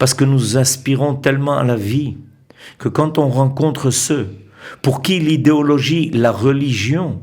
parce que nous aspirons tellement à la vie que quand on rencontre ceux pour qui l'idéologie, la religion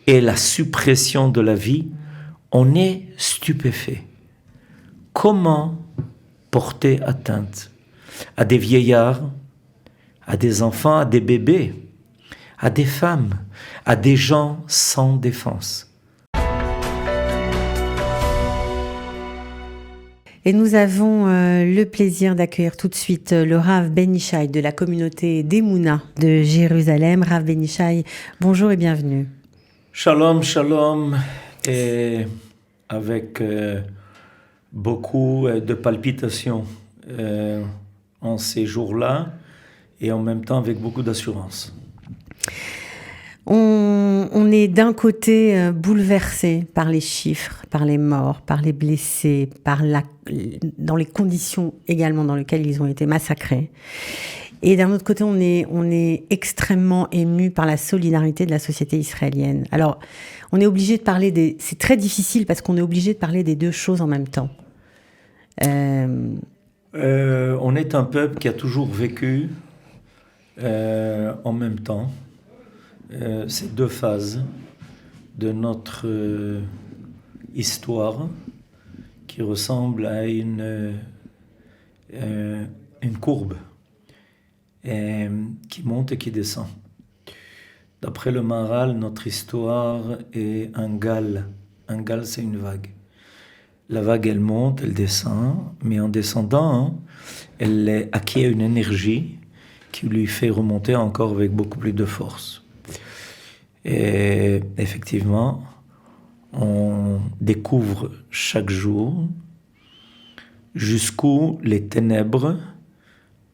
est la suppression de la vie, on est stupéfait. Comment porter atteinte à des vieillards, à des enfants, à des bébés, à des femmes, à des gens sans défense? Et nous avons le plaisir d'accueillir tout de suite le Rav Ben Ishai de la communauté d'Emouna de Jérusalem. Rav Ben Ishai, bonjour et bienvenue. Shalom, shalom, et avec beaucoup de palpitations en ces jours-là et en même temps avec beaucoup d'assurance. On est d'un côté bouleversé par les chiffres, par les morts, par les blessés, dans les conditions également dans lesquelles ils ont été massacrés. Et d'un autre côté, on est extrêmement ému par la solidarité de la société israélienne. Alors, on est obligé de parler c'est très difficile parce qu'on est obligé de parler des deux choses en même temps. On est un peuple qui a toujours vécu en même temps ces deux phases de notre histoire qui ressemblent à une courbe qui monte et qui descend. D'après le Maharal, notre histoire est un gal. Un gal, c'est une vague. La vague, elle monte, elle descend, mais en descendant, elle acquiert une énergie qui lui fait remonter encore avec beaucoup plus de force. Et effectivement, on découvre chaque jour jusqu'où les ténèbres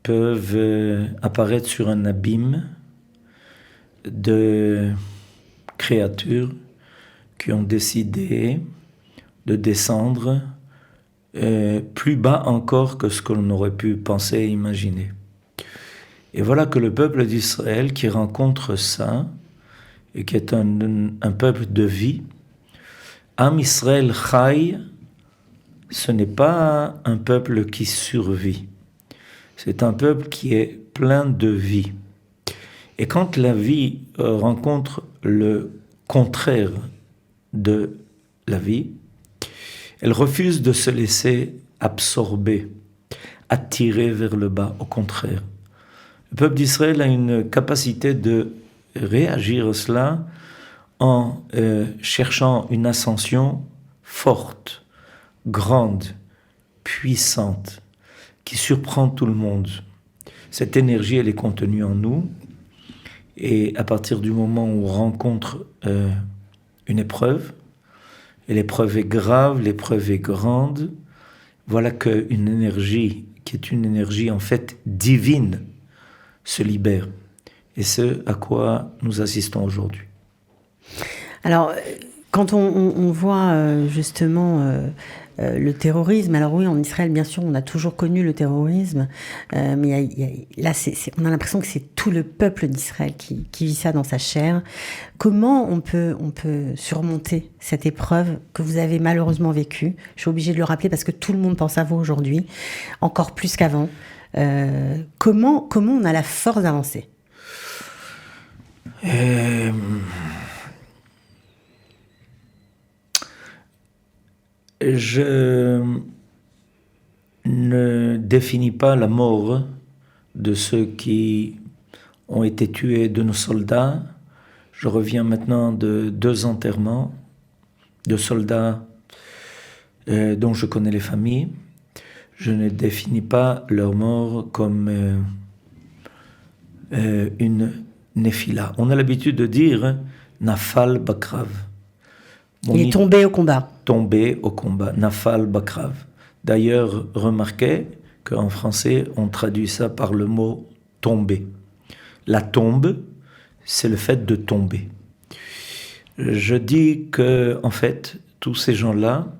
peuvent apparaître sur un abîme de créatures qui ont décidé de descendre plus bas encore que ce que l'on aurait pu penser et imaginer. Et voilà que le peuple d'Israël qui rencontre ça, et qui est un peuple de vie, Am Israël Chai, ce n'est pas un peuple qui survit. C'est un peuple qui est plein de vie. Et quand la vie rencontre le contraire de la vie, elle refuse de se laisser absorber, attirer vers le bas, au contraire. Le peuple d'Israël a une capacité de réagir à cela en cherchant une ascension forte, grande, puissante, qui surprend tout le monde. Cette énergie, elle est contenue en nous, et à partir du moment où on rencontre une épreuve, et l'épreuve est grave, l'épreuve est grande, voilà qu'une énergie, qui est une énergie en fait divine, se libère. Et ce à quoi nous assistons aujourd'hui. Alors, quand on voit justement le terrorisme, alors oui, en Israël, bien sûr, on a toujours connu le terrorisme, mais là, on a l'impression que c'est tout le peuple d'Israël qui vit ça dans sa chair. Comment on peut surmonter cette épreuve que vous avez malheureusement vécue? Je suis obligée de le rappeler parce que tout le monde pense à vous aujourd'hui, encore plus qu'avant. Comment on a la force d'avancer? Je ne définis pas la mort de ceux qui ont été tués, de nos soldats. Je reviens maintenant de 2 enterrements de soldats dont je connais les familles. Je ne définis pas leur mort comme une Nephila. On a l'habitude de dire Nafal Bakrav. Il est tombé au combat. Tombé au combat. Nafal Bakrav. D'ailleurs, remarquez qu'en français, on traduit ça par le mot tomber. La tombe, c'est le fait de tomber. Je dis que, en fait, tous ces gens-là,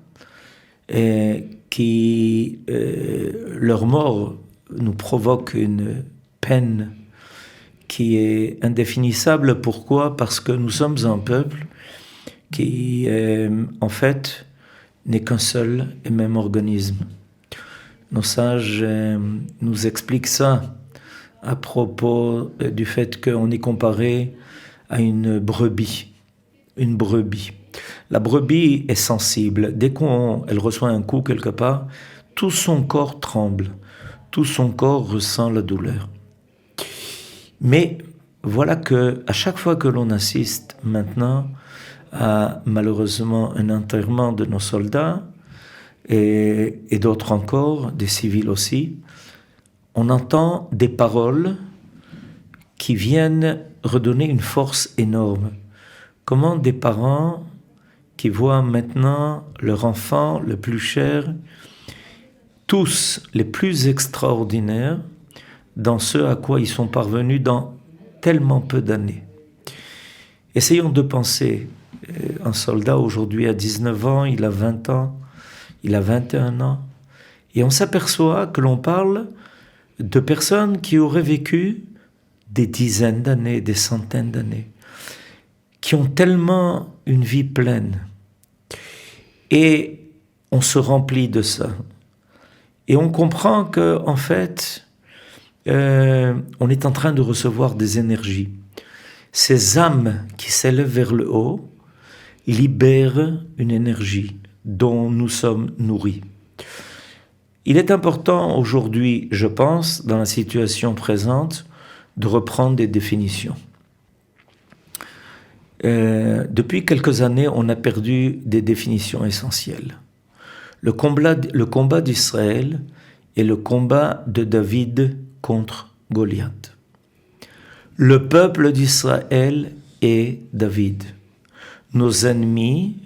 leur mort nous provoque une peine qui est indéfinissable. Pourquoi? Parce que nous sommes un peuple qui, en fait, n'est qu'un seul et même organisme. Nos sages nous expliquent ça à propos du fait qu'on est comparé à une brebis. Une brebis. La brebis est sensible. Dès qu'elle reçoit un coup quelque part, tout son corps tremble. Tout son corps ressent la douleur. Mais voilà que à chaque fois que l'on assiste maintenant à malheureusement un enterrement de nos soldats et d'autres encore, des civils aussi, on entend des paroles qui viennent redonner une force énorme. Comment des parents qui voient maintenant leur enfant le plus cher, tous les plus extraordinaires, dans ce à quoi ils sont parvenus dans tellement peu d'années. Essayons de penser, un soldat aujourd'hui a 19 ans, il a 20 ans, il a 21 ans, et on s'aperçoit que l'on parle de personnes qui auraient vécu des dizaines d'années, des centaines d'années, qui ont tellement une vie pleine. Et on se remplit de ça. Et on comprend que, en fait, on est en train de recevoir des énergies. Ces âmes qui s'élèvent vers le haut libèrent une énergie dont nous sommes nourris. Il est important aujourd'hui, je pense, dans la situation présente, de reprendre des définitions. Depuis quelques années, on a perdu des définitions essentielles. Le combat d'Israël est le combat de David contre Goliath. Le peuple d'Israël est David. Nos ennemis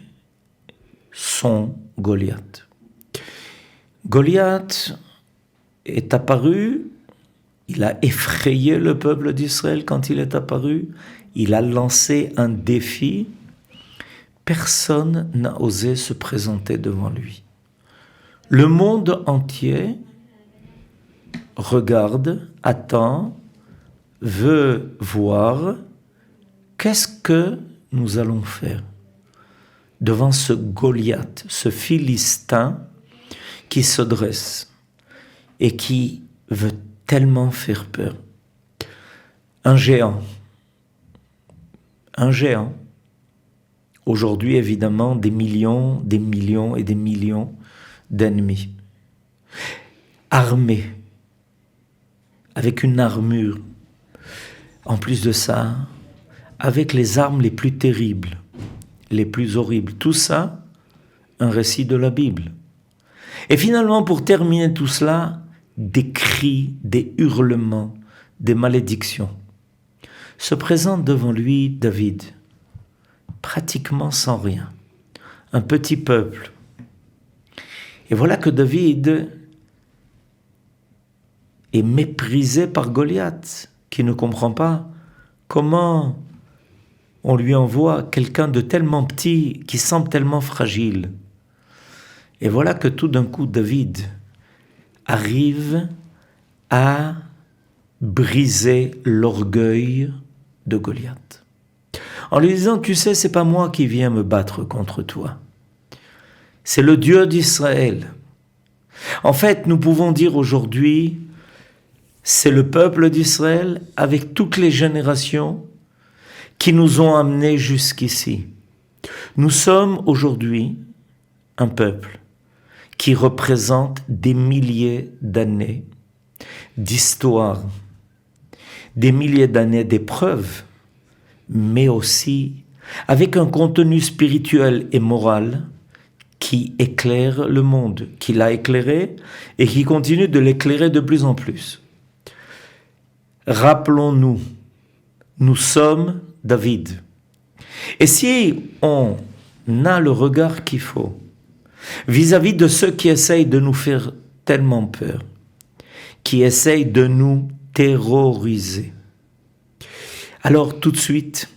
sont Goliath. Goliath est apparu, il a effrayé le peuple d'Israël quand il est apparu, il a lancé un défi, personne n'a osé se présenter devant lui. Le monde entier regarde, attend, veut voir qu'est-ce que nous allons faire devant ce Goliath, ce Philistin qui se dresse et qui veut tellement faire peur. Un géant. Aujourd'hui, évidemment, des millions et des millions d'ennemis. Armé, avec une armure. En plus de ça, avec les armes les plus terribles, les plus horribles. Tout ça, un récit de la Bible. Et finalement, pour terminer tout cela, des cris, des hurlements, des malédictions. Se présente devant lui David, pratiquement sans rien. Un petit peuple. Et voilà que David est méprisé par Goliath, qui ne comprend pas comment on lui envoie quelqu'un de tellement petit, qui semble tellement fragile. Et voilà que tout d'un coup, David arrive à briser l'orgueil de Goliath. En lui disant, tu sais, c'est pas moi qui viens me battre contre toi. C'est le Dieu d'Israël. En fait, nous pouvons dire aujourd'hui, c'est le peuple d'Israël avec toutes les générations qui nous ont amenés jusqu'ici. Nous sommes aujourd'hui un peuple qui représente des milliers d'années d'histoire, des milliers d'années d'épreuves, mais aussi avec un contenu spirituel et moral qui éclaire le monde, qui l'a éclairé et qui continue de l'éclairer de plus en plus. Rappelons-nous, nous sommes David. Et si on a le regard qu'il faut vis-à-vis de ceux qui essayent de nous faire tellement peur, qui essayent de nous terroriser, alors tout de suite,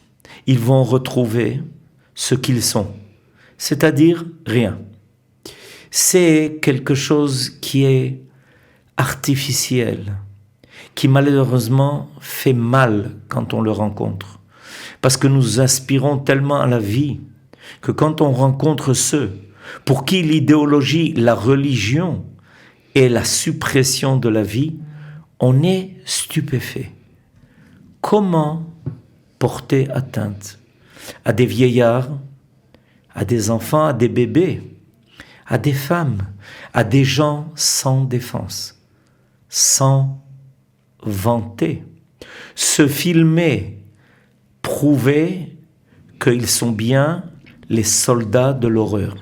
ils vont retrouver ce qu'ils sont, c'est-à-dire rien. C'est quelque chose qui est artificiel, qui malheureusement fait mal quand on le rencontre. Parce que nous aspirons tellement à la vie que quand on rencontre ceux pour qui l'idéologie, la religion et la suppression de la vie, on est stupéfait. Comment porter atteinte à des vieillards, à des enfants, à des bébés, à des femmes, à des gens sans défense, sans vanter, se filmer, prouver qu'ils sont bien les soldats de l'horreur.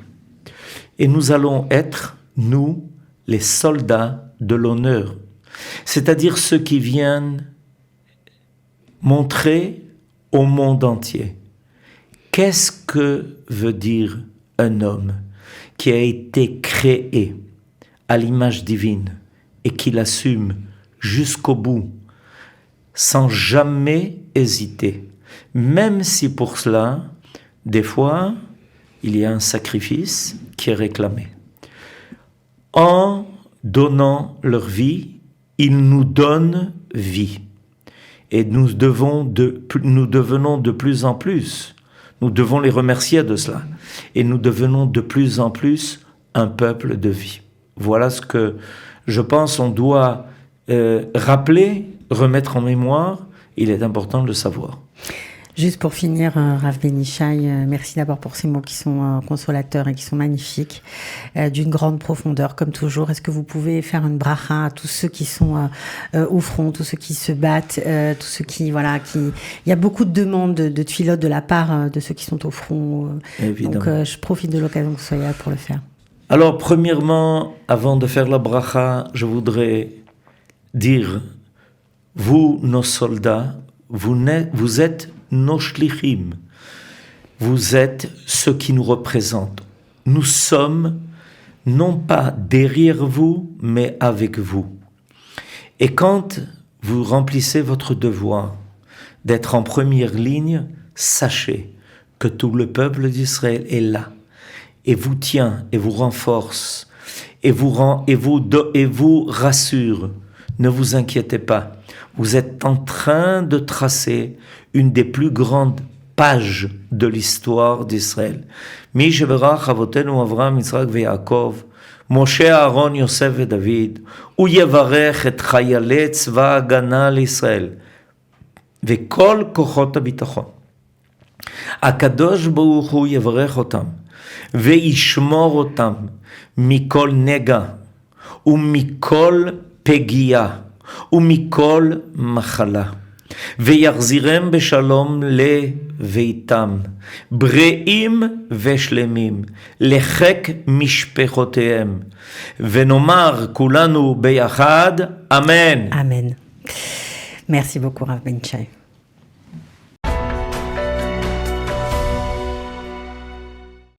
Et nous allons être, nous, les soldats de l'honneur, c'est-à-dire ceux qui viennent montrer au monde entier qu'est-ce que veut dire un homme qui a été créé à l'image divine et qui l'assume jusqu'au bout, sans jamais hésiter, même si pour cela, des fois, il y a un sacrifice qui est réclamé. En donnant leur vie, ils nous donnent vie. Et nous devenons de plus en plus, nous devons les remercier de cela. Et nous devenons de plus en plus un peuple de vie. Voilà ce que je pense on doit rappeler, remettre en mémoire. Il est important de le savoir. Juste pour finir, Rav Ben Ishai, merci d'abord pour ces mots qui sont consolateurs et qui sont magnifiques, d'une grande profondeur, comme toujours. Est-ce que vous pouvez faire une bracha à tous ceux qui sont au front, tous ceux qui se battent, tous ceux qui, voilà, il y a beaucoup de demandes de tefilot de la part de ceux qui sont au front. Évidemment. Donc, je profite de l'occasion que vous soyez là pour le faire. Alors, premièrement, avant de faire la bracha, je voudrais dire, vous, nos soldats, vous êtes nos shlichim, vous êtes ceux qui nous représentent. Nous sommes non pas derrière vous, mais avec vous. Et quand vous remplissez votre devoir d'être en première ligne, sachez que tout le peuple d'Israël est là et vous tient et vous renforce et vous rassure. Ne vous inquiétez pas. Vous êtes en train de tracer une des plus grandes pages de l'histoire d'Israël. Mi sheberach avotenu Avraham, Yitzhak veYaakov, Moshe, Aaron, Yosef et David, הוא יברך את חיילי צבא ההגנה לישראל וכל כוחות הביטחון. הקדוש ברוך הוא יברך אותם וישמור אותם מכל נגע ומכל פגיעה ומכל מחלה. ויחזירם בשלום לביתם, בריאים ושלמים, לחיק משפחותיהם. ונאמר כולנו ביחד, אמן. Amen. Merci beaucoup, Rav Ben Ishai.